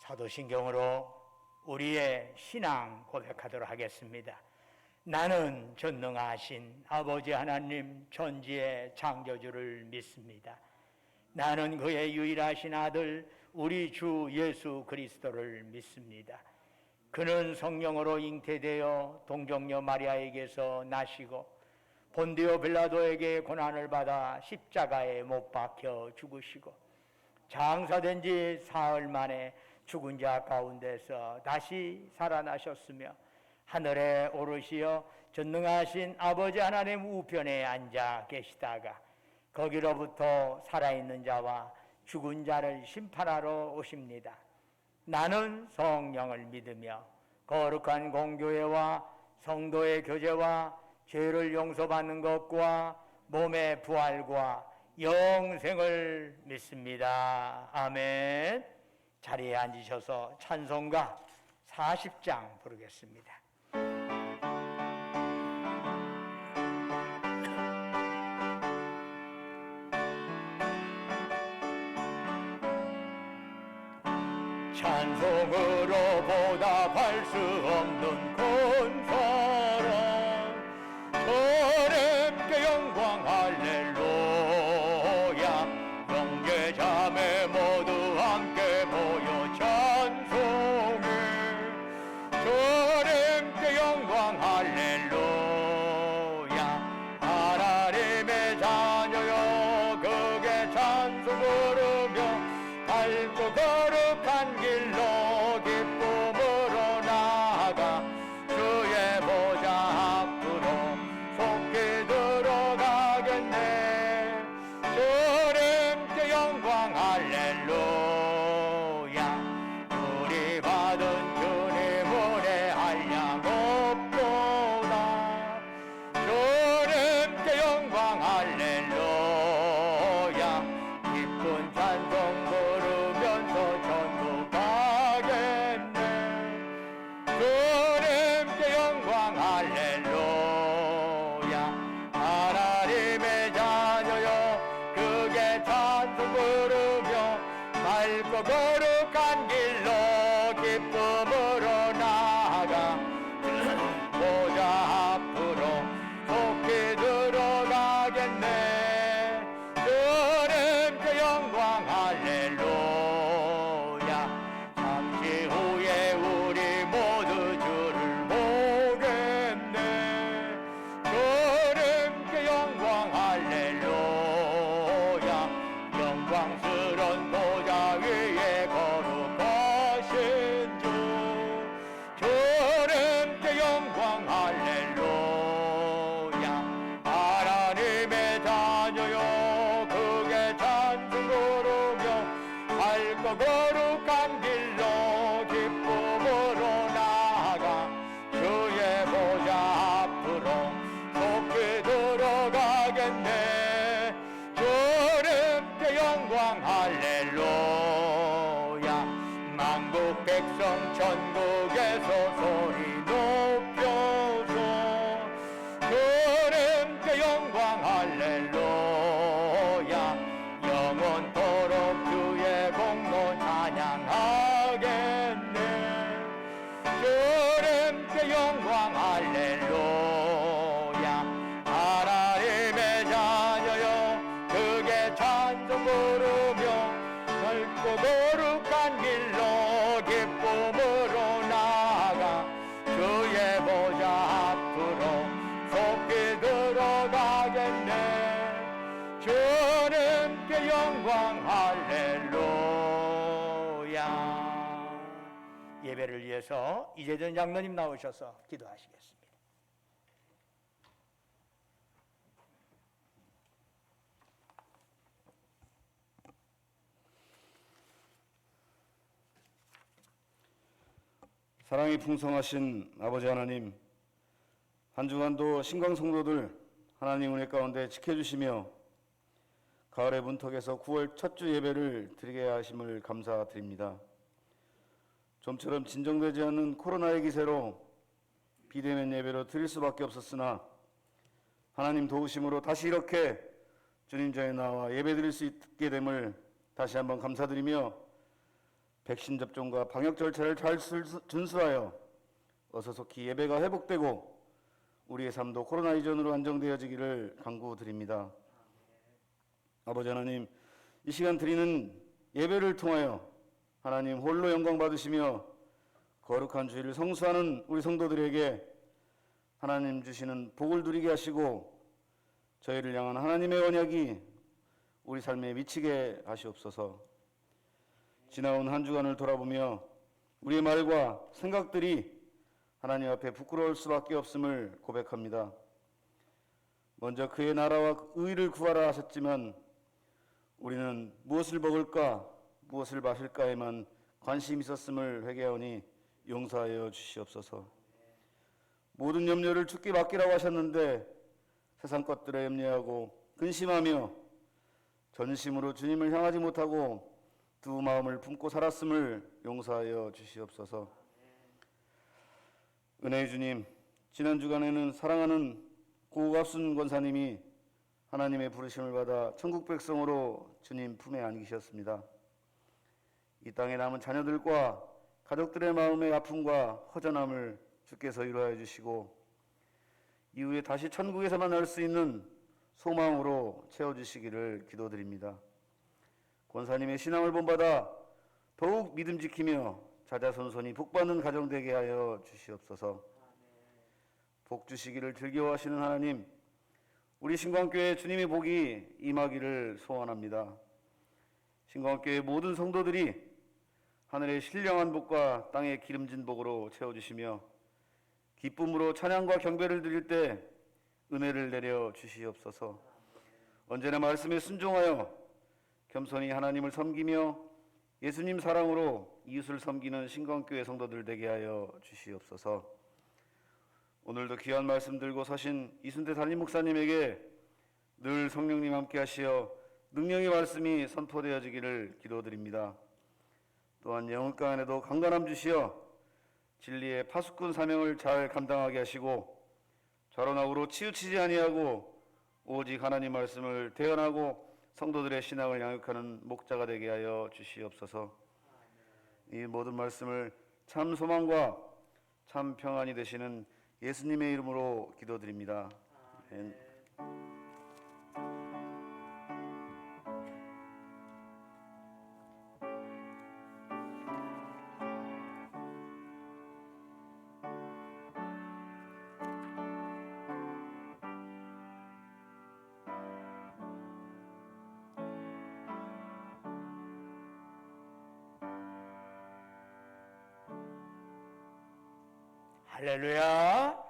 사도신경으로 우리의 신앙 고백하도록 하겠습니다. 나는 전능하신 아버지 하나님 천지의 창조주를 믿습니다. 나는 그의 유일하신 아들 우리 주 예수 그리스도를 믿습니다. 그는 성령으로 잉태되어 동정녀 마리아에게서 나시고 본디오 빌라도에게 고난을 받아 십자가에 못 박혀 죽으시고 장사된 지 사흘 만에 죽은 자 가운데서 다시 살아나셨으며 하늘에 오르시어 전능하신 아버지 하나님 우편에 앉아 계시다가 거기로부터 살아있는 자와 죽은 자를 심판하러 오십니다. 나는 성령을 믿으며 거룩한 공교회와 성도의 교제와 죄를 용서받는 것과 몸의 부활과 영생을 믿습니다. 아멘. 자리에 앉으셔서 찬송가 40장 부르겠습니다. 찬송으로 보답할 수 없는 큰 사랑 주님께 영광 할렐루야. 형제 자매 모두 함께 모여 찬송해 주님께 영광 할렐루야. 하나님의 자녀여 그게 찬송 부르며 밝고 거룩한 길로 기쁨으로 나아가 주의 보좌 앞으로 속히 들어가겠네. 주님께 영광 할렐루야. 우리 받은 주님 은혜 한량 없도다. 주님께 영광 할렐루야. 기쁜 찬송 부르면서 천국 가겠네. 주님께 영광 할렐루야. 하나님의 자녀여 그게 찬송 부르며 밝고 거룩한 길로 기쁨으로 나아가 보좌 앞으로 속히 들어가겠네. 주님께 영광 할렐루야. 잠시 후에 우리 모두 주를 보겠네. 주님께 영광 할렐루야. 영광스런 보좌 위에 거룩하신 주 주님께 영광 할렐루야. 하나님의 자녀여 그게 찬송 부르며 밝고 거룩한 길로 기쁨으로 나아가 주의 보좌 앞으로 속히 들어가겠네. 주님께 영광 할렐루야. 만국 백성 천국에서 소리 높여서 주님께 영광 할렐루야. 영원토록 주의 공로 찬양하겠네. 주님께 영광 할렐루야. 하나님의 자녀여 그게 찬송 부르며 넓고 거룩한 길로 기쁨으로 나아가 주의 보좌 앞으로 속히 들어가겠네. 주님께 영광 할렐루야. 예배를 위해서 이재전 장로님 나오셔서 기도하시겠습니다. 사랑이 풍성하신 아버지 하나님, 한 주간도 신강 성도들 하나님 은혜 가운데 지켜주시며 가을의 문턱에서 9월 첫 주 예배를 드리게 하심을 감사드립니다. 좀처럼 진정되지 않는 코로나의 기세로 비대면 예배로 드릴 수밖에 없었으나 하나님 도우심으로 다시 이렇게 주님 전에 나와 예배 드릴 수 있게 됨을 다시 한번 감사드리며 백신 접종과 방역 절차를 잘 준수하여 어서 속히 예배가 회복되고 우리의 삶도 코로나 이전으로 안정되어지기를 간구드립니다. 아버지 하나님, 이 시간 드리는 예배를 통하여 하나님 홀로 영광 받으시며 거룩한 주일을 성수하는 우리 성도들에게 하나님 주시는 복을 누리게 하시고 저희를 향한 하나님의 언약이 우리 삶에 미치게 하시옵소서. 지나온 한 주간을 돌아보며 우리의 말과 생각들이 하나님 앞에 부끄러울 수밖에 없음을 고백합니다. 먼저 그의 나라와 의를 구하라 하셨지만 우리는 무엇을 먹을까, 무엇을 마실까에만 관심이 있었음을 회개하오니 용서하여 주시옵소서. 모든 염려를 주께 맡기라고 하셨는데 세상 것들에 염려하고 근심하며 전심으로 주님을 향하지 못하고 두 마음을 품고 살았음을 용서하여 주시옵소서. 은혜의 주님, 지난 주간에는 사랑하는 고갑순 권사님이 하나님의 부르심을 받아 천국 백성으로 주님 품에 안기셨습니다. 이 땅에 남은 자녀들과 가족들의 마음의 아픔과 허전함을 주께서 위로해 주시고 이후에 다시 천국에서 만날 수 있는 소망으로 채워주시기를 기도드립니다. 권사님의 신앙을 본받아 더욱 믿음 지키며 자자손손이 복받는 가정 되게 하여 주시옵소서. 복 주시기를 즐겨하시는 하나님, 우리 신광교회 주님의 복이 임하기를 소원합니다. 신광교회 모든 성도들이 하늘의 신령한 복과 땅의 기름진 복으로 채워주시며 기쁨으로 찬양과 경배를 드릴 때 은혜를 내려 주시옵소서. 언제나 말씀에 순종하여 겸손히 하나님을 섬기며 예수님 사랑으로 이웃을 섬기는 신광교회 성도들 되게 하여 주시옵소서. 오늘도 귀한 말씀 들고 서신 이순대 담임 목사님에게 늘 성령님 함께 하시어 능력의 말씀이 선포되어지기를 기도드립니다. 또한 영혼가 안에도 강건함 주시어 진리의 파수꾼 사명을 잘 감당하게 하시고 좌로나 우로 치우치지 아니하고 오직 하나님 말씀을 대언하고 성도들의 신앙을 양육하는 목자가 되게 하여 주시옵소서. 이 모든 말씀을 참 소망과 참 평안이 되시는 예수님의 이름으로 기도드립니다. 아멘. 할렐루야.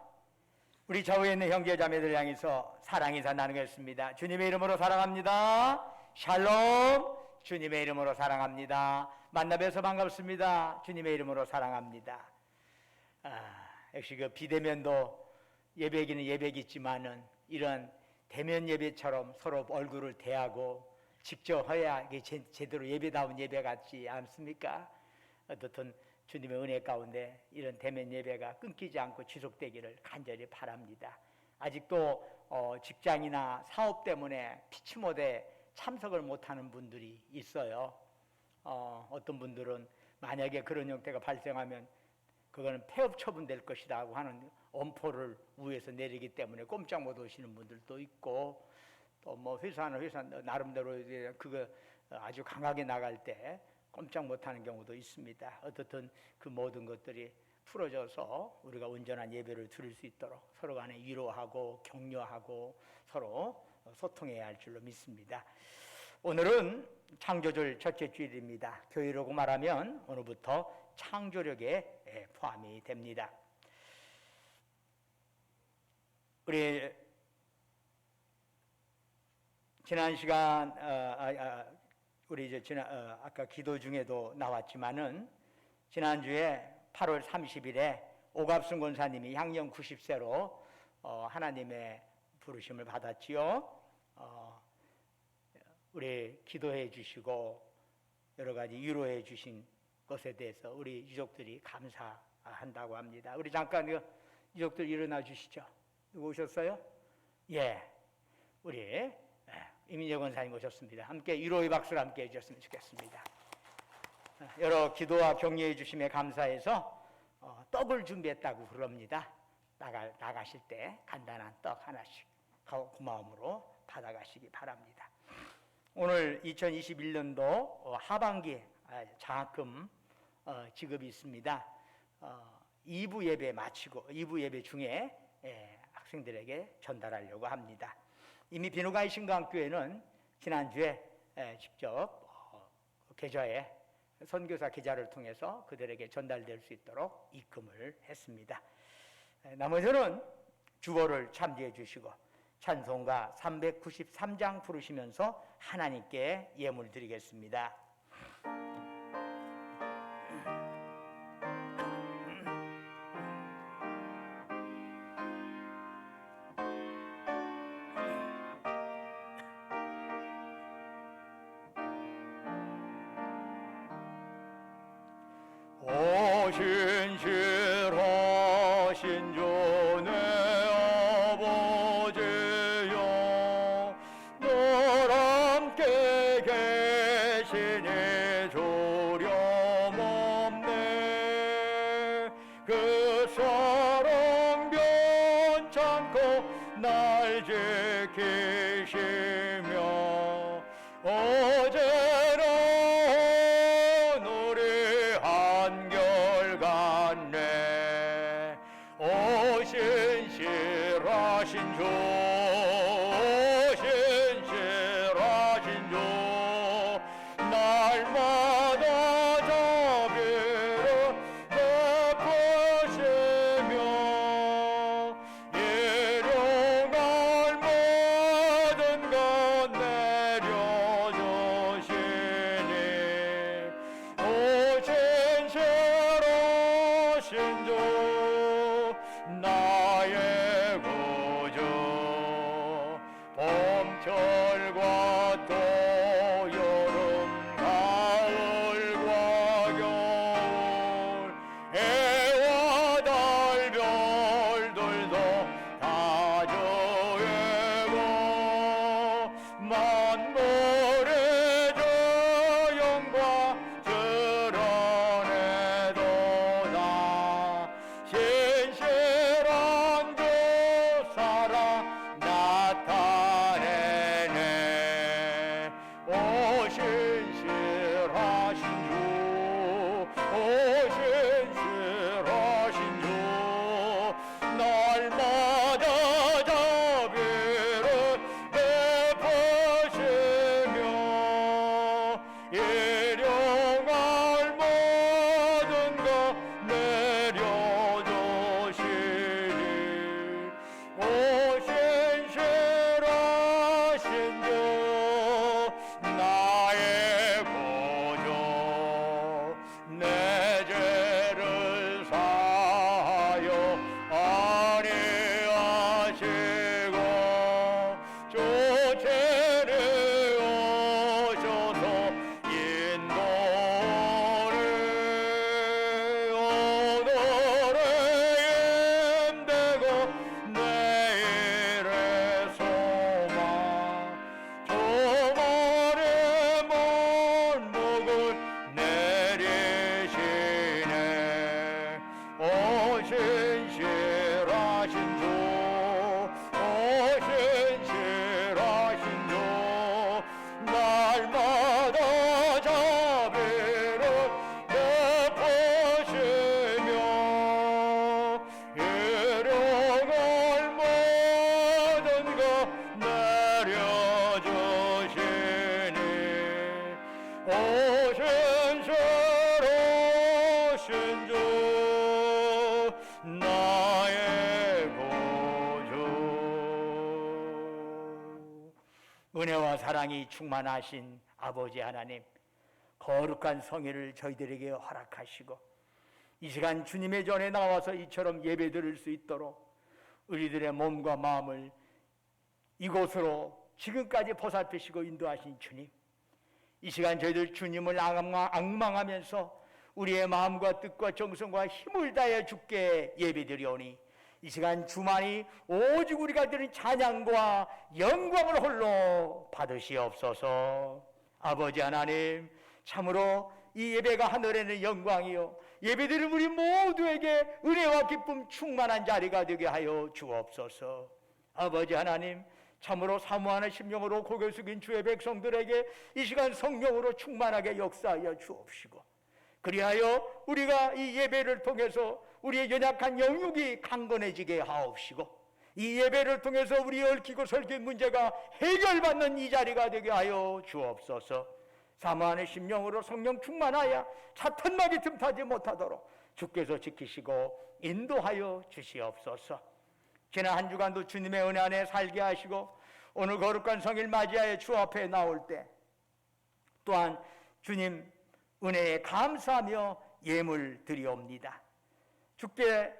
우리 좌우에 있는 형제 자매들 향해서 사랑 인사 나누겠습니다. 주님의 이름으로 사랑합니다. 샬롬. 주님의 이름으로 사랑합니다. 만나 뵈서 반갑습니다. 주님의 이름으로 사랑합니다. 역시 그 비대면도 예배기는 예배겠지만은 이런 대면 예배처럼 서로 얼굴을 대하고 직접 해야 이게 제대로 예배다운 예배 같지 않습니까? 어떻든 주님의 은혜 가운데 이런 대면 예배가 끊기지 않고 지속되기를 간절히 바랍니다. 아직도 직장이나 사업 때문에 피치 못해 참석을 못하는 분들이 있어요. 어떤 분들은 만약에 그런 형태가 발생하면 그거는 폐업 처분될 것이라고 하는 엄포를 위에서 내리기 때문에 꼼짝 못 오시는 분들도 있고, 또 뭐 회사는 회사 나름대로 그거 아주 강하게 나갈 때 꼼짝 못하는 경우도 있습니다. 어떻든 그 모든 것들이 풀어져서 우리가 온전한 예배를 드릴 수 있도록 서로 간에 위로하고 격려하고 서로 소통해야 할 줄로 믿습니다. 오늘은 창조절 첫째 주일입니다. 교회라고 말하면 오늘부터 창조력에 포함이 됩니다. 우리 지난 시간 우리 이제 아까 기도 중에도 나왔지만은 지난주에 8월 30일에 오갑순 권사님이 향년 90세로 하나님의 부르심을 받았지요. 우리 기도해 주시고 여러 가지 위로해 주신 것에 대해서 우리 유족들이 감사한다고 합니다. 우리 잠깐 유족들 일어나 주시죠. 누구 오셨어요? 예, 우리 이민재 권사님 오셨습니다. 함께 위로의 박수를 함께 해주셨으면 좋겠습니다. 여러 기도와 격려해 주심에 감사해서 떡을 준비했다고 그럽니다. 나가실 때 간단한 떡 하나씩 고마움으로 받아가시기 바랍니다. 오늘 2021년도 하반기 장학금 지급이 있습니다. 2부 예배 마치고 2부 예배 중에 학생들에게 전달하려고 합니다. 이미 비누가이 신강교회는 지난주에 직접 계좌에 선교사 계좌를 통해서 그들에게 전달될 수 있도록 입금을 했습니다. 나머지는 주보를 참조해 주시고 찬송가 393장 부르시면서 하나님께 예물 드리겠습니다. 신실하신 주 내 아버지여 늘 함께 계시니 두려움없네. 그 사랑 변찮고 날 지키시며 어제는 우리 한결같네. 오 신실하신 주, 신실하신 주, 날마다 자비를 베푸시며 일용할 모든 것 내려주시니 오 신실하신 주 나의 구주. 봄철과 또 여름 가을과 겨울 해와 달 별들도 다 주의고 만물의 주 영광 드러내도다. 신실한 주 사랑 나타내네. 오 신실하신 주, 오 신실하신 주, 날마다 자비를 베푸시며 일용할 모든 것 내려주시니 오 신실하신 주 나의 구주. 내 죄를 사하여 아니하시고 주 채내오셔서 인도를 오늘의 힘되고 내일의 소망 주말의 몰목을 내리시네. 오 신실하신 주, 오 신실하신 주, 날마다 자비를 베푸시며 일용할 모든 것 내려주시니 오 신실하신 주 나의 구주. 은혜와 사랑이 충만하신 아버지 하나님, 거룩한 성회를 저희들에게 허락하시고 이 시간 주님의 전에 나와서 이처럼 예배드릴 수 있도록 우리들의 몸과 마음을 이곳으로 지금까지 보살피시고 인도하신 주님, 이 시간 저희들 주님을 앙망하면서 우리의 마음과 뜻과 정성과 힘을 다해 주께 예배드리오니 이 시간 주만이 오직 우리가 드린 찬양과 영광을 홀로 받으시옵소서. 아버지 하나님, 참으로 이 예배가 하늘에는 영광이요 예배드린 우리 모두에게 은혜와 기쁨 충만한 자리가 되게 하여 주옵소서. 아버지 하나님, 참으로 사모하는 심령으로 고개 숙인 주의 백성들에게 이 시간 성령으로 충만하게 역사하여 주옵시고, 그리하여 우리가 이 예배를 통해서 우리의 연약한 영육이 강건해지게 하옵시고, 이 예배를 통해서 우리의 얽히고 설킨 문제가 해결받는 이 자리가 되게 하여 주옵소서. 사모하는 심령으로 성령 충만하여 사탄마귀 틈타지 못하도록 주께서 지키시고 인도하여 주시옵소서. 지난 한 주간도 주님의 은혜 안에 살게 하시고 오늘 거룩한 성일 맞이하여 주 앞에 나올 때 또한 주님 은혜에 감사하며 예물 드리옵니다. 주께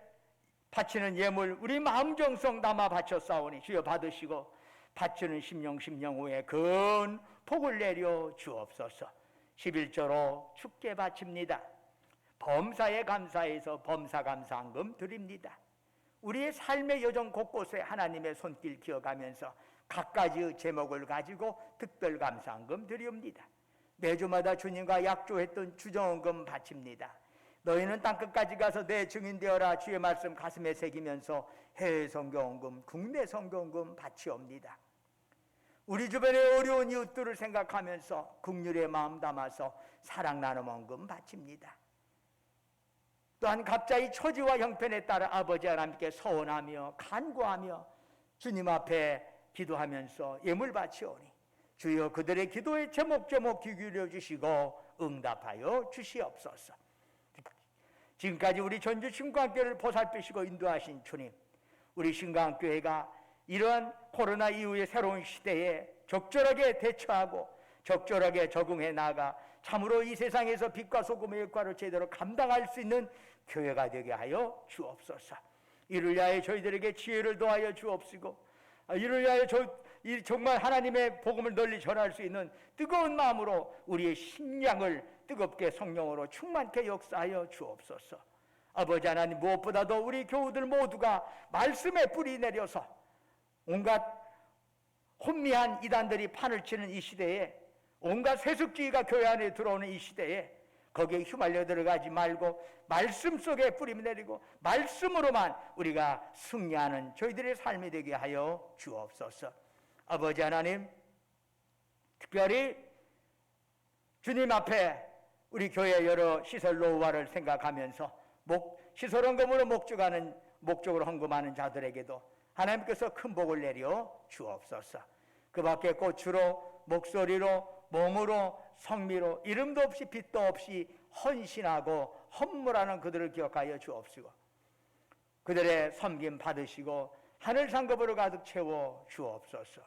바치는 예물 우리 마음 정성 담아 바쳤사오니 주여 받으시고 바치는 심령 후에 큰 복을 내려 주옵소서. 11조로 주께 바칩니다. 범사에 감사해서 범사감사한금 드립니다. 우리의 삶의 여정 곳곳에 하나님의 손길 기어가면서 각가지의 제목을 가지고 특별 감사한금 드리옵니다. 매주마다 주님과 약조했던 주정원금 바칩니다. 너희는 땅끝까지 가서 내 증인 되어라 주의 말씀 가슴에 새기면서 해외 선교원금, 국내 선교원금 바치옵니다. 우리 주변의 어려운 이웃들을 생각하면서 긍휼의 마음 담아서 사랑 나눔 원금 바칩니다. 또한 갑자기 처지와 형편에 따라 아버지 하나님께 서원하며 간구하며 주님 앞에 기도하면서 예물 바치오니 주여 그들의 기도에 제목제목 귀 기울여 주시고 응답하여 주시옵소서. 지금까지 우리 전주 신광교회를 보살피시고 인도하신 주님, 우리 신광교회가 이러한 코로나 이후의 새로운 시대에 적절하게 대처하고 적절하게 적응해 나가 참으로 이 세상에서 빛과 소금의 역할을 제대로 감당할 수 있는 교회가 되게 하여 주옵소서. 이를 위하여 저희들에게 지혜를 더하여 주옵시고, 이를 위하여 정말 하나님의 복음을 널리 전할 수 있는 뜨거운 마음으로 우리의 심령을 뜨겁게 성령으로 충만케 역사하여 주옵소서. 아버지 하나님, 무엇보다도 우리 교우들 모두가 말씀에 뿌리 내려서 온갖 혼미한 이단들이 판을 치는 이 시대에, 온갖 세습주의가 교회 안에 들어오는 이 시대에 거기에 휘말려 들어가지 말고 말씀 속에 뿌리 내리고 말씀으로만 우리가 승리하는 저희들의 삶이 되게 하여 주옵소서. 아버지 하나님, 특별히 주님 앞에 우리 교회 여러 시설 노후화를 생각하면서 시설 헌금으로 목적으로 헌금하는 자들에게도 하나님께서 큰 복을 내려 주옵소서. 그 밖에 꽃으로, 목소리로, 몸으로, 성미로, 이름도 없이 빛도 없이 헌신하고 헌물하는 그들을 기억하여 주옵시고, 그들의 섬김 받으시고 하늘 상급으로 가득 채워 주옵소서.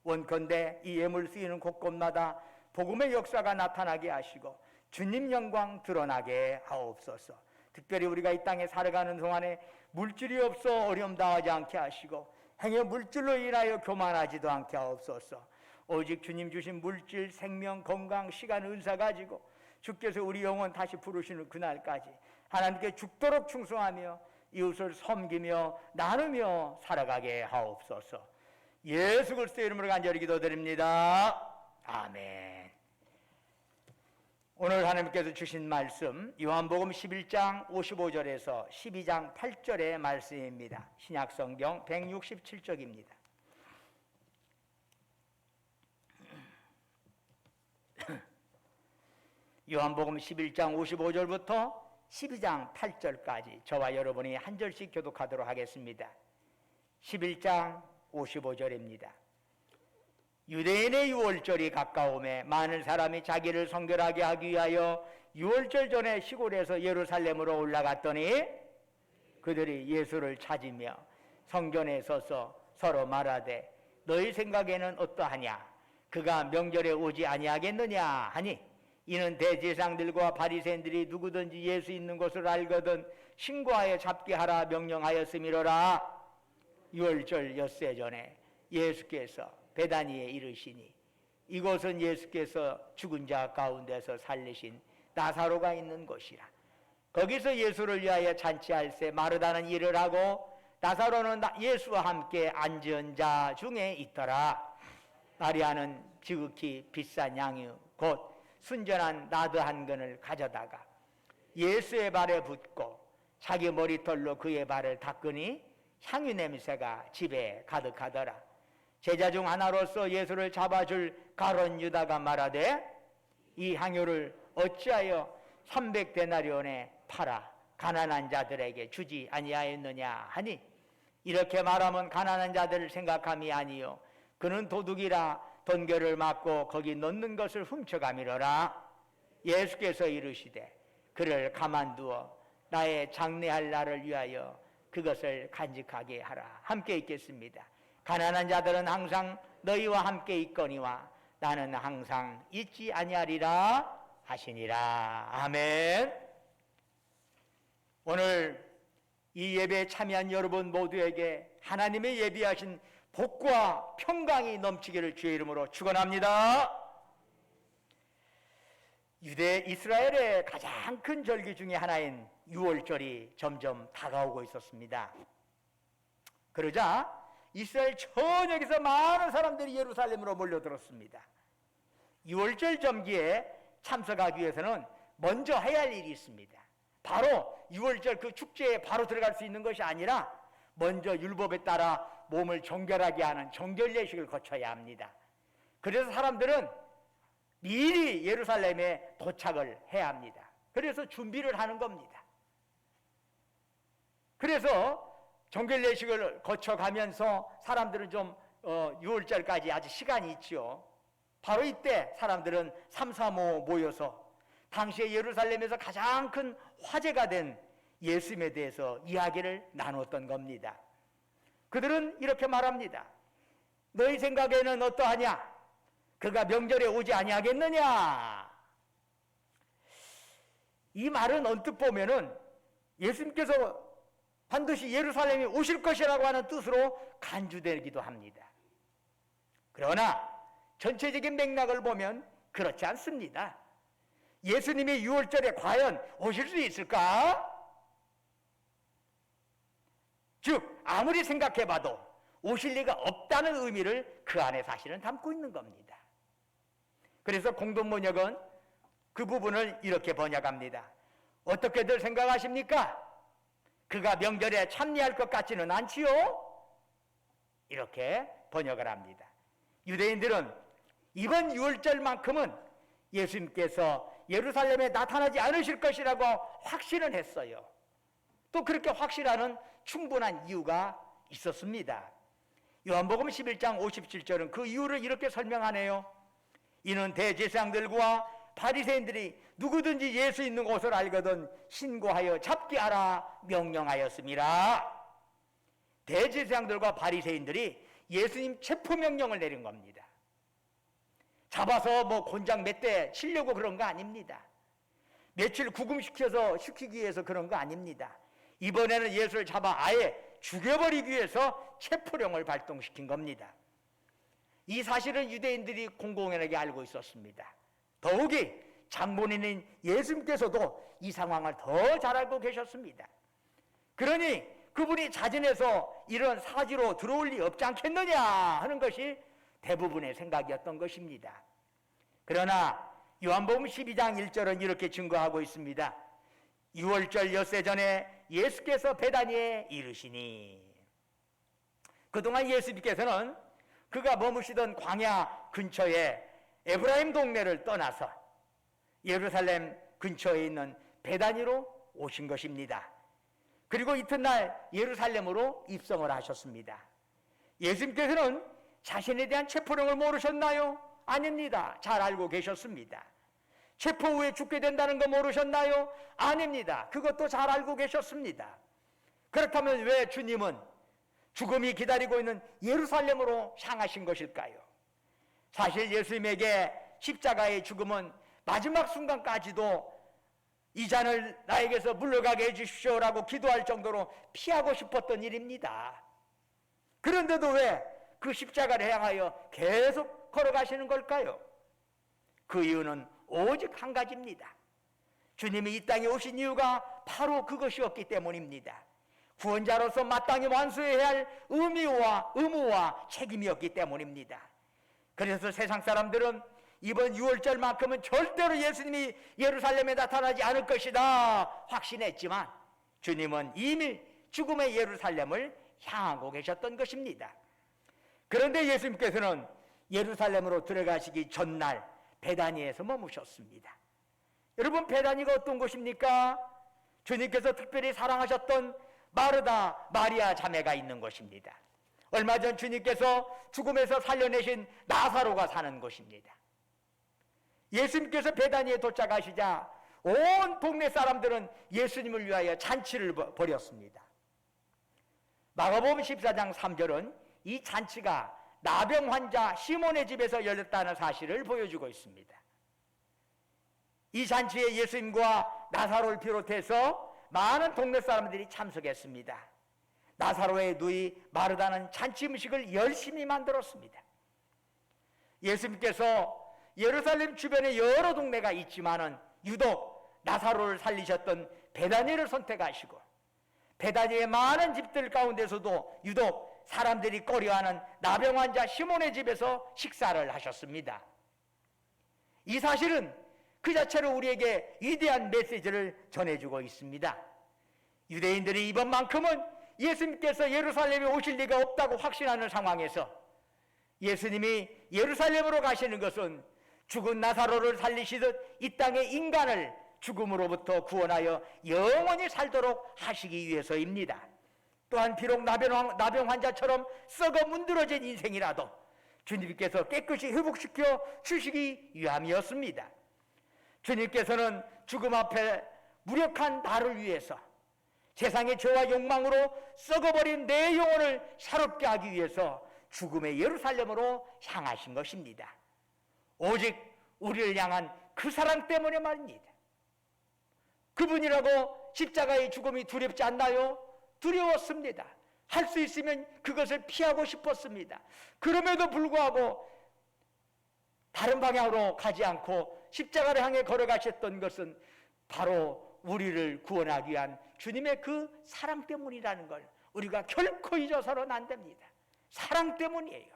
원컨대 이 예물 쓰이는 곳곳마다 복음의 역사가 나타나게 하시고 주님 영광 드러나게 하옵소서. 특별히 우리가 이 땅에 살아가는 동안에 물질이 없어 어려움 당하지 않게 하시고 행여 물질로 인하여 교만하지도 않게 하옵소서. 오직 주님 주신 물질, 생명, 건강, 시간, 은사 가지고 주께서 우리 영혼 다시 부르시는 그날까지 하나님께 죽도록 충성하며 이웃을 섬기며 나누며 살아가게 하옵소서. 예수 그리스도의 이름으로 간절히 기도드립니다. 아멘. 오늘 하나님께서 주신 말씀 요한복음 11장 55절에서 12장 8절의 말씀입니다. 신약성경 167쪽입니다. 요한복음 11장 55절부터 12장 8절까지 저와 여러분이 한 절씩 교독하도록 하겠습니다. 11장 55절입니다. 유대인의 유월절이 가까움에 많은 사람이 자기를 성결하게 하기 위하여 유월절 전에 시골에서 예루살렘으로 올라갔더니 그들이 예수를 찾으며 성전에 서서 서로 말하되 너희 생각에는 어떠하냐? 그가 명절에 오지 아니하겠느냐 하니 이는 대제사장들과 바리새인들이 누구든지 예수 있는 곳을 알거든 신고하여 잡게 하라 명령하였음이로라. 유월절 엿새 전에 예수께서 베다니에 이르시니 이곳은 예수께서 죽은 자 가운데서 살리신 나사로가 있는 곳이라. 거기서 예수를 위하여 잔치할새 마르다는 일을 하고 나사로는 예수와 함께 앉은 자 중에 있더라. 마리아는 지극히 비싼 양유 곧 순전한 나드 한 근을 가져다가 예수의 발에 붓고 자기 머리털로 그의 발을 닦으니 향유 냄새가 집에 가득하더라. 제자 중 하나로서 예수를 잡아줄 가룟 유다가 말하되 이 향유를 어찌하여 300데나리온에 팔아 가난한 자들에게 주지 아니하였느냐 하니, 이렇게 말하면 가난한 자들을 생각함이 아니요 그는 도둑이라 돈결을 맞고 거기 넣는 것을 훔쳐가미러라. 예수께서 이르시되 그를 가만두어 나의 장례할 날을 위하여 그것을 간직하게 하라. 함께 있겠습니다. 가난한 자들은 항상 너희와 함께 있거니와 나는 항상 있지 아니하리라 하시니라. 아멘. 오늘 이 예배에 참여한 여러분 모두에게 하나님의 예비하신 복과 평강이 넘치기를 주의 이름으로 축원합니다. 유대 이스라엘의 가장 큰 절기 중에 하나인 유월절이 점점 다가오고 있었습니다. 그러자 이스라엘 전역에서 많은 사람들이 예루살렘으로 몰려들었습니다. 유월절 점기에 참석하기 위해서는 먼저 해야 할 일이 있습니다. 바로 유월절 그 축제에 바로 들어갈 수 있는 것이 아니라 먼저 율법에 따라 몸을 정결하게 하는 정결 예식을 거쳐야 합니다. 그래서 사람들은 미리 예루살렘에 도착을 해야 합니다. 그래서 준비를 하는 겁니다. 그래서 정결 예식을 거쳐가면서 사람들은 좀 6월절까지 아직 시간이 있죠. 바로 이때 사람들은 3, 4, 5 모여서 당시에 예루살렘에서 가장 큰 화제가 된 예수님에 대해서 이야기를 나눴던 겁니다. 그들은 이렇게 말합니다. 너희 생각에는 어떠하냐? 그가 명절에 오지 아니하겠느냐? 이 말은 언뜻 보면은 예수님께서 반드시 예루살렘에 오실 것이라고 하는 뜻으로 간주되기도 합니다. 그러나 전체적인 맥락을 보면 그렇지 않습니다. 예수님이 6월절에 과연 오실 수 있을까? 즉 아무리 생각해봐도 오실 리가 없다는 의미를 그 안에 사실은 담고 있는 겁니다. 그래서 공동번역은 그 부분을 이렇게 번역합니다. 어떻게들 생각하십니까? 그가 명절에 참여할 것 같지는 않지요? 이렇게 번역을 합니다. 유대인들은 이번 6월절만큼은 예수님께서 예루살렘에 나타나지 않으실 것이라고 확신을 했어요. 또 그렇게 확신하는 충분한 이유가 있었습니다. 요한복음 11장 57절은 그 이유를 이렇게 설명하네요. 이는 대제사장들과 바리새인들이 누구든지 예수 있는 곳을 알거든 신고하여 잡게 하라 명령하였습니다. 대제사장들과 바리새인들이 예수님 체포 명령을 내린 겁니다. 잡아서 뭐 곤장 몇 대 치려고 그런 거 아닙니다. 며칠 구금시키기 위해서 그런 거 아닙니다. 이번에는 예수를 잡아 아예 죽여버리기 위해서 체포령을 발동시킨 겁니다. 이 사실은 유대인들이 공공연하게 알고 있었습니다. 더욱이 장본인인 예수님께서도 이 상황을 더 잘 알고 계셨습니다. 그러니 그분이 자진해서 이런 사지로 들어올 리 없지 않겠느냐 하는 것이 대부분의 생각이었던 것입니다. 그러나 요한복음 12장 1절은 이렇게 증거하고 있습니다. 6월절 엿새 전에 예수께서 베다니에 이르시니, 그동안 예수님께서는 그가 머무시던 광야 근처에 에브라임 동네를 떠나서 예루살렘 근처에 있는 베다니로 오신 것입니다. 그리고 이튿날 예루살렘으로 입성을 하셨습니다. 예수님께서는 자신에 대한 체포령을 모르셨나요? 아닙니다. 잘 알고 계셨습니다. 체포 후에 죽게 된다는 거 모르셨나요? 아닙니다. 그것도 잘 알고 계셨습니다. 그렇다면 왜 주님은 죽음이 기다리고 있는 예루살렘으로 향하신 것일까요? 사실 예수님에게 십자가의 죽음은 마지막 순간까지도 이 잔을 나에게서 물러가게 해주십시오라고 기도할 정도로 피하고 싶었던 일입니다. 그런데도 왜 그 십자가를 향하여 계속 걸어가시는 걸까요? 그 이유는 오직 한 가지입니다. 주님이 이 땅에 오신 이유가 바로 그것이었기 때문입니다. 구원자로서 마땅히 완수해야 할 의무와 책임이었기 때문입니다. 그래서 세상 사람들은 이번 6월절만큼은 절대로 예수님이 예루살렘에 나타나지 않을 것이다 확신했지만 주님은 이미 죽음의 예루살렘을 향하고 계셨던 것입니다. 그런데 예수님께서는 예루살렘으로 들어가시기 전날 베다니에서 머무셨습니다. 여러분, 베다니가 어떤 곳입니까? 주님께서 특별히 사랑하셨던 마르다, 마리아 자매가 있는 곳입니다. 얼마 전 주님께서 죽음에서 살려내신 나사로가 사는 곳입니다. 예수님께서 베다니에 도착하시자 온 동네 사람들은 예수님을 위하여 잔치를 벌였습니다. 마가복음 14장 3절은 이 잔치가 나병 환자 시몬의 집에서 열렸다는 사실을 보여주고 있습니다. 이 잔치에 예수님과 나사로를 비롯해서 많은 동네 사람들이 참석했습니다. 나사로의 누이 마르다는 잔치 음식을 열심히 만들었습니다. 예수님께서 예루살렘 주변에 여러 동네가 있지만은 유독 나사로를 살리셨던 베다니를 선택하시고 베다니의 많은 집들 가운데서도 유독 사람들이 꺼려하는 나병 환자 시몬의 집에서 식사를 하셨습니다. 이 사실은 그 자체로 우리에게 위대한 메시지를 전해주고 있습니다. 유대인들이 이번만큼은 예수님께서 예루살렘에 오실 리가 없다고 확신하는 상황에서 예수님이 예루살렘으로 가시는 것은 죽은 나사로를 살리시듯 이 땅의 인간을 죽음으로부터 구원하여 영원히 살도록 하시기 위해서입니다. 또한 비록 나병 환자처럼 썩어 문드러진 인생이라도 주님께서 깨끗이 회복시켜 주시기 위함이었습니다. 주님께서는 죽음 앞에 무력한 나를 위해서 세상의 죄와 욕망으로 썩어버린 내 영혼을 새롭게 하기 위해서 죽음의 예루살렘으로 향하신 것입니다. 오직 우리를 향한 그 사랑 때문에 말입니다. 그분이라고 십자가의 죽음이 두렵지 않나요? 두려웠습니다. 할 수 있으면 그것을 피하고 싶었습니다. 그럼에도 불구하고 다른 방향으로 가지 않고 십자가를 향해 걸어가셨던 것은 바로 우리를 구원하기 위한 주님의 그 사랑 때문이라는 걸 우리가 결코 잊어서는 안 됩니다. 사랑 때문이에요.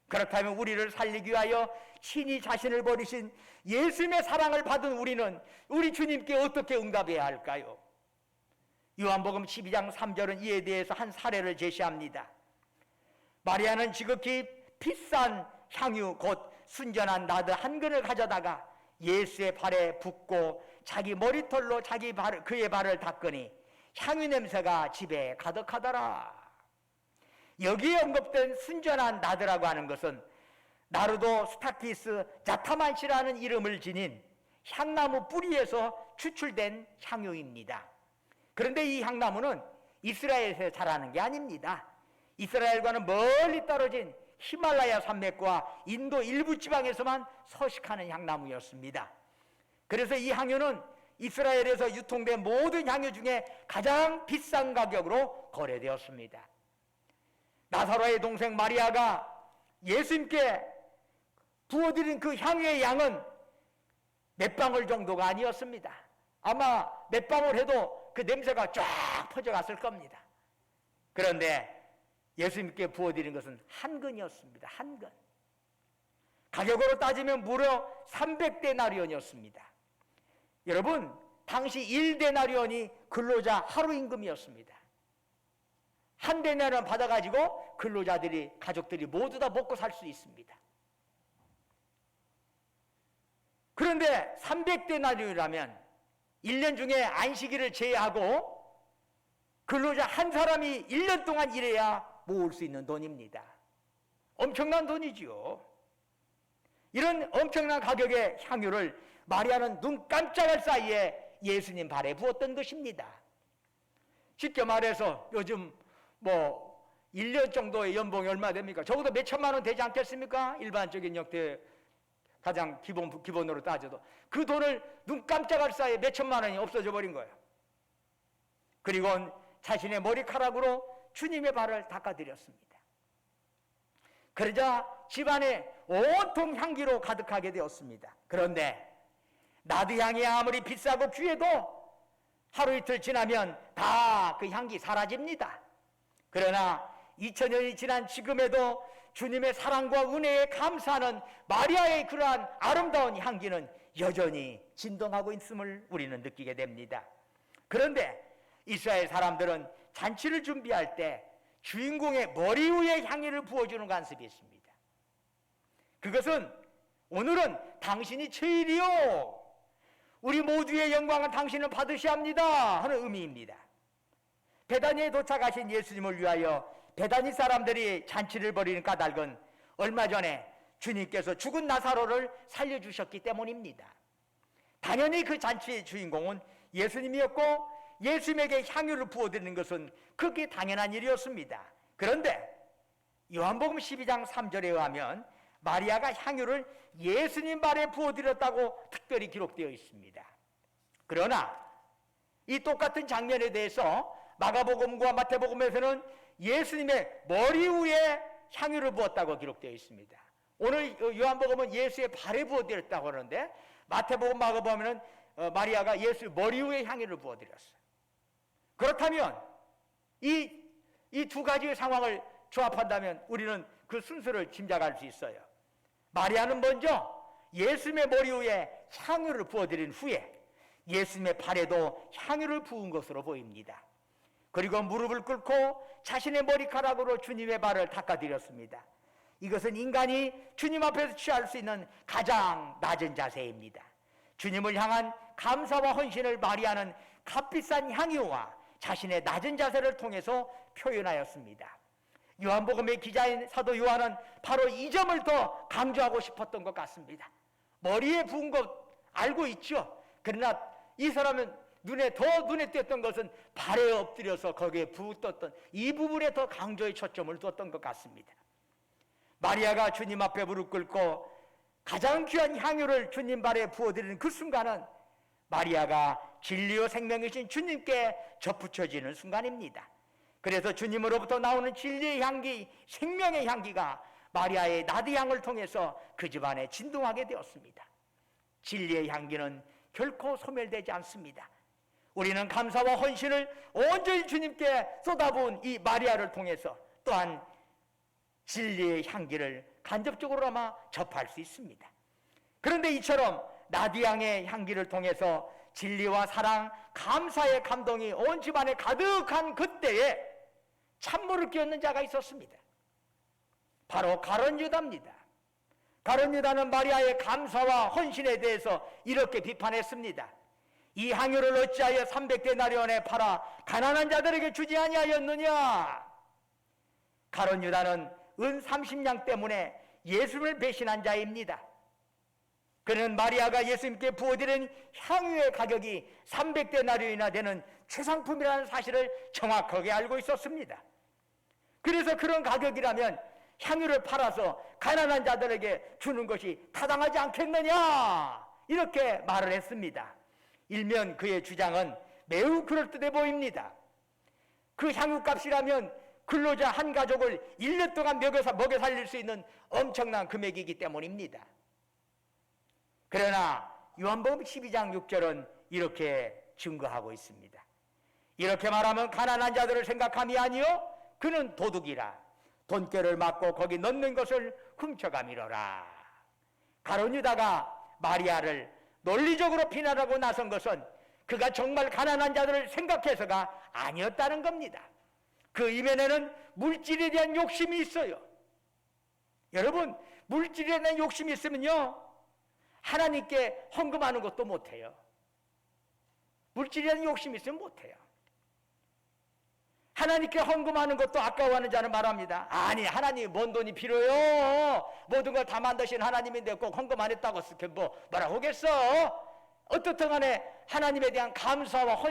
그렇다면 우리를 살리기 위하여 친히 자신을 버리신 예수님의 사랑을 받은 우리는 우리 주님께 어떻게 응답해야 할까요? 요한복음 12장 3절은 이에 대해서 한 사례를 제시합니다. 마리아는 지극히 비싼 향유 곧 순전한 나드 한 근을 가져다가 예수의 발에 붓고 자기 머리털로 그의 발을 닦으니 향유 냄새가 집에 가득하더라. 여기에 언급된 순전한 나드라고 하는 것은 나르도 스타키스 자타만시라는 이름을 지닌 향나무 뿌리에서 추출된 향유입니다. 그런데 이 향나무는 이스라엘에서 자라는 게 아닙니다. 이스라엘과는 멀리 떨어진 히말라야 산맥과 인도 일부 지방에서만 서식하는 향나무였습니다. 그래서 이 향유는 이스라엘에서 유통된 모든 향유 중에 가장 비싼 가격으로 거래되었습니다. 나사로의 동생 마리아가 예수님께 부어드린 그 향유의 양은 몇 방울 정도가 아니었습니다. 아마 몇 방울 해도 그 냄새가 쫙 퍼져갔을 겁니다. 그런데 예수님께 부어드린 것은 한 근이었습니다. 한 근. 가격으로 따지면 무려 300데나리온이었습니다. 여러분, 당시 1데나리온이 근로자 하루 임금이었습니다. 한 데나리온 받아가지고 근로자들이, 가족들이 모두 다 먹고 살 수 있습니다. 그런데 300데나리온이라면 1년 중에 안식일을 제외하고 근로자 한 사람이 1년 동안 일해야 모을 수 있는 돈입니다. 엄청난 돈이지요. 이런 엄청난 가격의 향유를 마리아는 눈 깜짝할 사이에 예수님 발에 부었던 것입니다. 쉽게 말해서 요즘 1년 정도의 연봉이 얼마 됩니까? 적어도 몇 천만 원 되지 않겠습니까? 일반적인 역대 가장 기본으로 따져도 그 돈을 눈 깜짝할 사이에 몇 천만 원이 없어져 버린 거예요. 그리고 자신의 머리카락으로 주님의 발을 닦아드렸습니다. 그러자 집안에 온통 향기로 가득하게 되었습니다. 그런데 나드 향이 아무리 비싸고 귀해도 하루 이틀 지나면 다 그 향기 사라집니다. 그러나 2000년이 지난 지금에도 주님의 사랑과 은혜에 감사하는 마리아의 그러한 아름다운 향기는 여전히 진동하고 있음을 우리는 느끼게 됩니다. 그런데 이스라엘 사람들은 잔치를 준비할 때 주인공의 머리 위에 향유를 부어주는 관습이 있습니다. 그것은 오늘은 당신이 제일이요, 우리 모두의 영광은 당신은 받으셔야 합니다 하는 의미입니다. 베다니에 도착하신 예수님을 위하여 베다니 사람들이 잔치를 벌이는 까닭은 얼마 전에 주님께서 죽은 나사로를 살려주셨기 때문입니다. 당연히 그 잔치의 주인공은 예수님이었고 예수님에게 향유를 부어드리는 것은 그게 당연한 일이었습니다. 그런데 요한복음 12장 3절에 의하면 마리아가 향유를 예수님 발에 부어드렸다고 특별히 기록되어 있습니다. 그러나 이 똑같은 장면에 대해서 마가복음과 마태복음에서는 예수님의 머리 위에 향유를 부었다고 기록되어 있습니다. 오늘 요한복음은 예수의 발에 부어드렸다고 하는데 마태복음, 마가복음에는 마리아가 예수의 머리 위에 향유를 부어드렸어요. 그렇다면 이 두 가지의 상황을 조합한다면 우리는 그 순서를 짐작할 수 있어요. 마리아는 먼저 예수님의 머리 위에 향유를 부어드린 후에 예수님의 발에도 향유를 부은 것으로 보입니다. 그리고 무릎을 꿇고 자신의 머리카락으로 주님의 발을 닦아드렸습니다. 이것은 인간이 주님 앞에서 취할 수 있는 가장 낮은 자세입니다. 주님을 향한 감사와 헌신을 마리아는 값비싼 향유와 자신의 낮은 자세를 통해서 표현하였습니다. 요한복음의 기자인 사도 요한은 바로 이 점을 더 강조하고 싶었던 것 같습니다. 머리에 부은 것 알고 있죠. 그러나 이 사람은 눈에 띄었던 것은 발에 엎드려서 거기에 부었던 이 부분에 더 강조의 초점을 두었던 것 같습니다. 마리아가 주님 앞에 무릎 꿇고 가장 귀한 향유를 주님 발에 부어드리는 그 순간은 마리아가 진리요 생명이신 주님께 접붙여지는 순간입니다. 그래서 주님으로부터 나오는 진리의 향기, 생명의 향기가 마리아의 나드향을 통해서 그 집안에 진동하게 되었습니다. 진리의 향기는 결코 소멸되지 않습니다. 우리는 감사와 헌신을 온전히 주님께 쏟아부은 이 마리아를 통해서 또한 진리의 향기를 간접적으로나마 접할 수 있습니다. 그런데 이처럼 나드향의 향기를 통해서 진리와 사랑, 감사의 감동이 온 집안에 가득한 그때에 찬물을 끼얹는 자가 있었습니다. 바로 가룟 유다입니다. 가룟 유다는 마리아의 감사와 헌신에 대해서 이렇게 비판했습니다. 이 향유를 어찌하여 300데나리온에 팔아 가난한 자들에게 주지 아니하였느냐. 가룟 유다는 은 30냥 때문에 예수를 배신한 자입니다. 그는 마리아가 예수님께 부어드린 향유의 가격이 300데나리온이나 되는 최상품이라는 사실을 정확하게 알고 있었습니다. 그래서 그런 가격이라면 향유를 팔아서 가난한 자들에게 주는 것이 타당하지 않겠느냐, 이렇게 말을 했습니다. 일면 그의 주장은 매우 그럴듯해 보입니다. 그 향유값이라면 근로자 한 가족을 1년 동안 먹여 살릴 수 있는 엄청난 금액이기 때문입니다. 그러나 요한복음 12장 6절은 이렇게 증거하고 있습니다. 이렇게 말하면 가난한 자들을 생각함이 아니요 그는 도둑이라 돈꾀를 맞고 거기 넣는 것을 훔쳐가미로라. 가룟 유다가 마리아를 논리적으로 비난하고 나선 것은 그가 정말 가난한 자들을 생각해서가 아니었다는 겁니다. 그 이면에는 물질에 대한 욕심이 있어요. 여러분, 물질에 대한 욕심이 있으면요 하나님께 헌금하는 것도 못해요. 물질에 대한 욕심이 있으면 못해요. 하나님께 헌금하는 것도 아까워하는 자는 말합니다. 아니, 하나님 뭔 돈이 필요해요. 모든 걸 다 만드신 하나님인데 꼭 헌금 안 했다고 뭐라고 하겠어. 어떻든 간에 하나님에 대한 감사와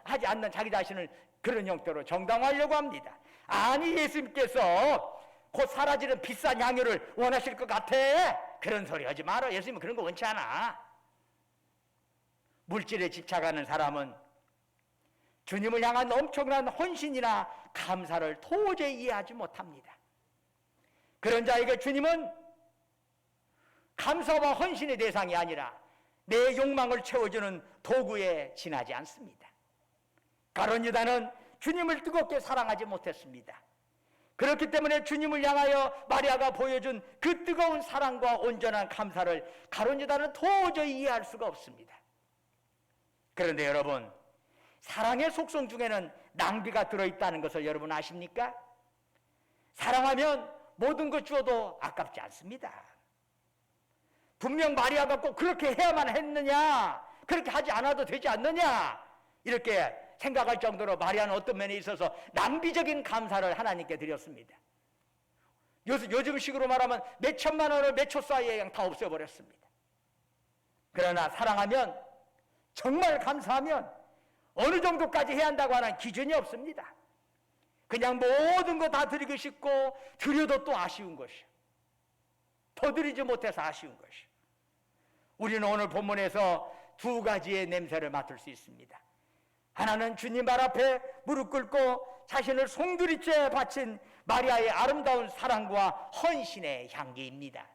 하지 않는 자기 자신을 그런 형태로 정당화하려고 합니다. 아니, 예수님께서 곧 사라지는 비싼 향유를 원하실 것 같아. 그런 소리 하지 마라. 예수님은 그런 거 원치 않아. 물질에 집착하는 사람은 주님을 향한 엄청난 헌신이나 감사를 도저히 이해하지 못합니다. 그런 자에게 주님은 감사와 헌신의 대상이 아니라 내 욕망을 채워주는 도구에 지나지 않습니다. 가룟 유다는 주님을 뜨겁게 사랑하지 못했습니다. 그렇기 때문에 주님을 향하여 마리아가 보여준 그 뜨거운 사랑과 온전한 감사를 가룟 유다는 도저히 이해할 수가 없습니다. 그런데 여러분, 사랑의 속성 중에는 낭비가 들어있다는 것을 여러분 아십니까? 사랑하면 모든 것 주어도 아깝지 않습니다. 분명 마리아가 꼭 그렇게 해야만 했느냐, 그렇게 하지 않아도 되지 않느냐, 이렇게 생각할 정도로 마리아는 어떤 면에 있어서 낭비적인 감사를 하나님께 드렸습니다. 요즘식으로 말하면 몇 천만 원을 몇 초 사이에 그냥 다 없애버렸습니다. 그러나 사랑하면, 정말 감사하면 어느 정도까지 해야 한다고 하는 기준이 없습니다. 그냥 모든 거 다 드리고 싶고 드려도 또 아쉬운 것이요, 더 드리지 못해서 아쉬운 것이요. 우리는 오늘 본문에서 두 가지의 냄새를 맡을 수 있습니다. 하나는 주님 발 앞에 무릎 꿇고 자신을 송두리째 바친 마리아의 아름다운 사랑과 헌신의 향기입니다.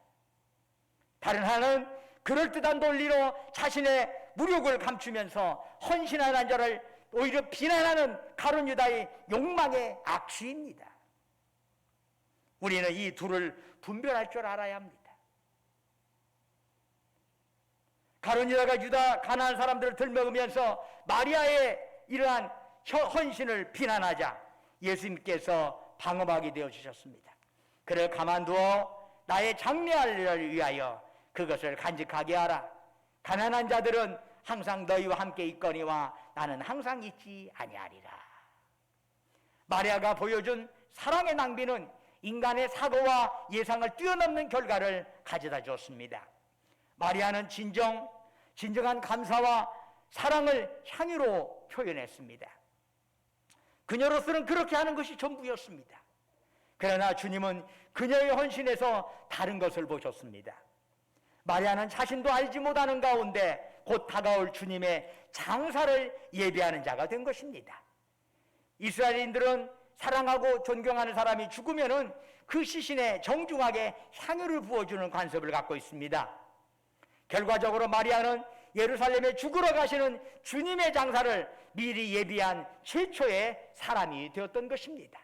다른 하나는 그럴듯한 논리로 자신의 무력을 감추면서 헌신하는 자를 오히려 비난하는 가룟 유다의 욕망의 악취입니다. 우리는 이 둘을 분별할 줄 알아야 합니다. 가룟 유다가 유다 가나안 사람들을 들먹으면서 마리아의 이러한 헌신을 비난하자 예수님께서 방어막이 되어주셨습니다. 그를 가만두어 나의 장래할 일을 위하여 그것을 간직하게 하라. 가난한 자들은 항상 너희와 함께 있거니와 나는 항상 있지 아니하리라. 마리아가 보여준 사랑의 낭비는 인간의 사고와 예상을 뛰어넘는 결과를 가져다 줬습니다. 마리아는 진정한 감사와 사랑을 향유로 표현했습니다. 그녀로서는 그렇게 하는 것이 전부였습니다. 그러나 주님은 그녀의 헌신에서 다른 것을 보셨습니다. 마리아는 자신도 알지 못하는 가운데 곧 다가올 주님의 장사를 예비하는 자가 된 것입니다. 이스라엘인들은 사랑하고 존경하는 사람이 죽으면은 그 시신에 정중하게 향유를 부어주는 관습을 갖고 있습니다. 결과적으로 마리아는 예루살렘에 죽으러 가시는 주님의 장사를 미리 예비한 최초의 사람이 되었던 것입니다.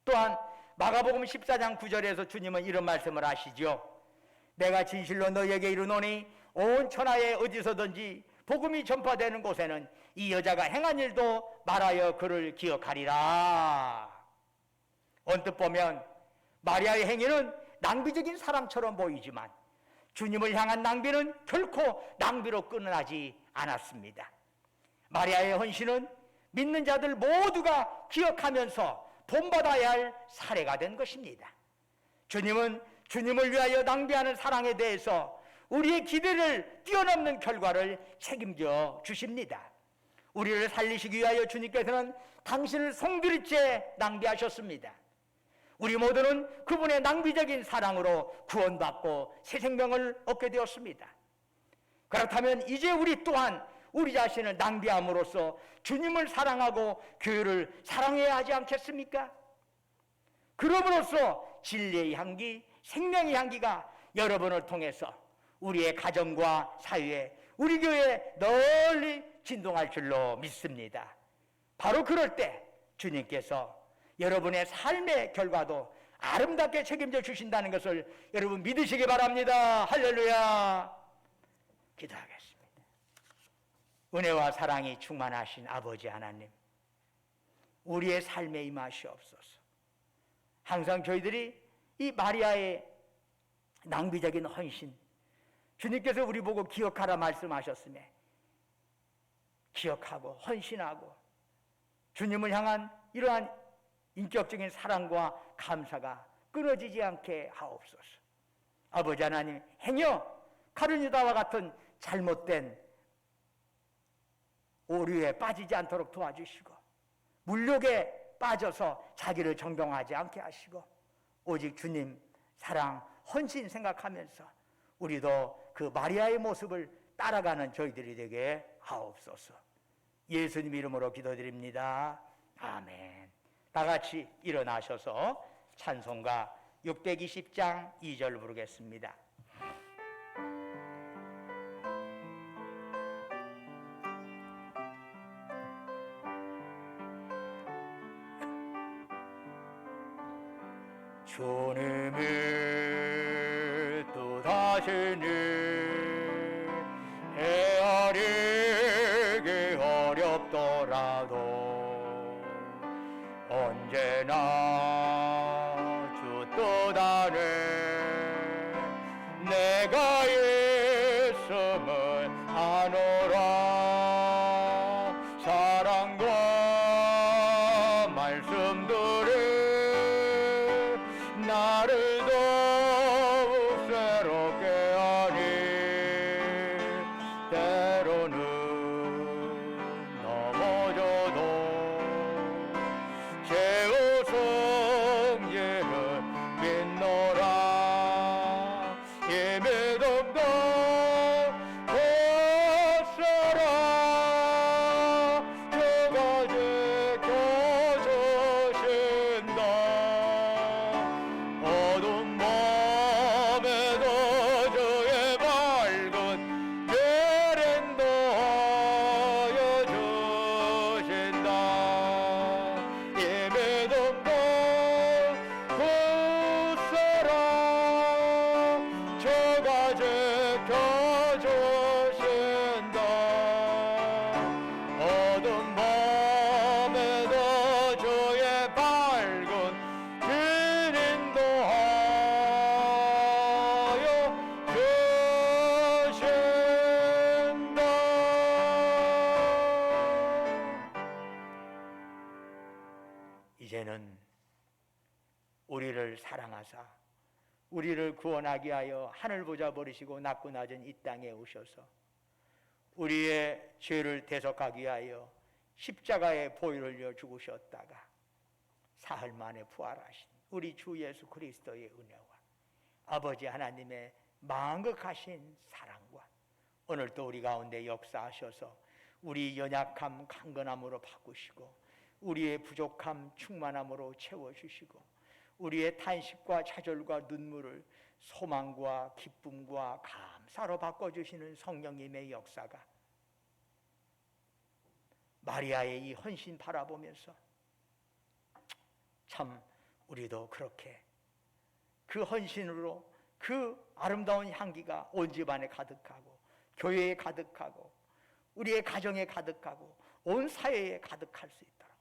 또한 마가복음 14장 9절에서 주님은 이런 말씀을 하시죠. 내가 진실로 너희에게 이르노니 온 천하에 어디서든지 복음이 전파되는 곳에는 이 여자가 행한 일도 말하여 그를 기억하리라. 언뜻 보면 마리아의 행위는 낭비적인 사랑처럼 보이지만 주님을 향한 낭비는 결코 낭비로 끝나지 않았습니다. 마리아의 헌신은 믿는 자들 모두가 기억하면서 본받아야 할 사례가 된 것입니다. 주님은 주님을 위하여 낭비하는 사랑에 대해서 우리의 기대를 뛰어넘는 결과를 책임져 주십니다. 우리를 살리시기 위하여 주님께서는 당신을 송두리째 낭비하셨습니다. 우리 모두는 그분의 낭비적인 사랑으로 구원받고 새 생명을 얻게 되었습니다. 그렇다면 이제 우리 또한 우리 자신을 낭비함으로써 주님을 사랑하고 교회를 사랑해야 하지 않겠습니까? 그럼으로써 진리의 향기, 생명의 향기가 여러분을 통해서 우리의 가정과 사회에, 우리 교회에 널리 진동할 줄로 믿습니다. 바로 그럴 때 주님께서 여러분의 삶의 결과도 아름답게 책임져 주신다는 것을 여러분 믿으시기 바랍니다. 할렐루야. 기도하겠습니다. 은혜와 사랑이 충만하신 아버지 하나님, 우리의 삶에 임하시옵소서. 항상 저희들이 이 마리아의 낭비적인 헌신, 주님께서 우리 보고 기억하라 말씀하셨음에 기억하고 헌신하고 주님을 향한 이러한 인격적인 사랑과 감사가 끊어지지 않게 하옵소서. 아버지 하나님, 행여 가룟 유다와 같은 잘못된 오류에 빠지지 않도록 도와주시고 물욕에 빠져서 자기를 정병하지 않게 하시고 오직 주님 사랑, 헌신 생각하면서 우리도 그 마리아의 모습을 따라가는 저희들이 되게 하옵소서. 예수님 이름으로 기도드립니다. 아멘. 다 같이 일어나셔서 찬송가 620장 2절 부르겠습니다. 주님이 또다시니 헤아리기 어렵더라도 언제나 주 뜻 안에 내가 있음을 아노라. 사랑과 말씀들이 나를 더욱 새롭게 하니 때로는 넘어져도 제우 성령을 믿노라. 이 믿음도 벗어라. 주가 지켜주신다. 어두운 밤에도 주의 밝은 계랜도 하여 주신다. 이 믿음도 굳세라. 주가 지켜주신다. 어두운 밤에도 주의 밝은 길 인도하여 주신다. 이제는 우리를 사랑하사 우리를 구원하기 위하여 하늘 보좌 버리시고 낮고 낮은 이 땅에 오셔서 우리의 죄를 대속하기 위하여 십자가에 보혈을 흘려 죽으셨다가 사흘 만에 부활하신 우리 주 예수 그리스도의 은혜와 아버지 하나님의 망극하신 사랑과 오늘도 우리 가운데 역사하셔서 우리 연약함 강건함으로 바꾸시고 우리의 부족함 충만함으로 채워주시고 우리의 탄식과 좌절과 눈물을 소망과 기쁨과 감사로 바꿔주시는 성령님의 역사가 마리아의 이 헌신 바라보면서 참 우리도 그렇게 그 헌신으로 그 아름다운 향기가 온 집안에 가득하고 교회에 가득하고 우리의 가정에 가득하고 온 사회에 가득할 수 있도록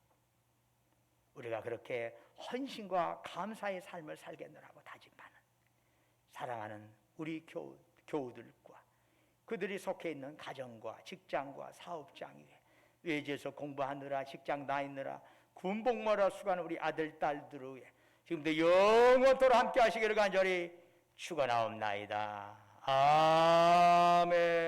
우리가 그렇게 헌신과 감사의 삶을 살겠노라고 다짐하는 사랑하는 우리 교우들과 그들이 속해 있는 가정과 직장과 사업장 위에 외지에서 공부하느라 직장 다니느라 군복무하러 수고하는 우리 아들 딸들 위해 지금도 영원토록 함께 하시기를 간절히 축원하옵나이다. 아멘.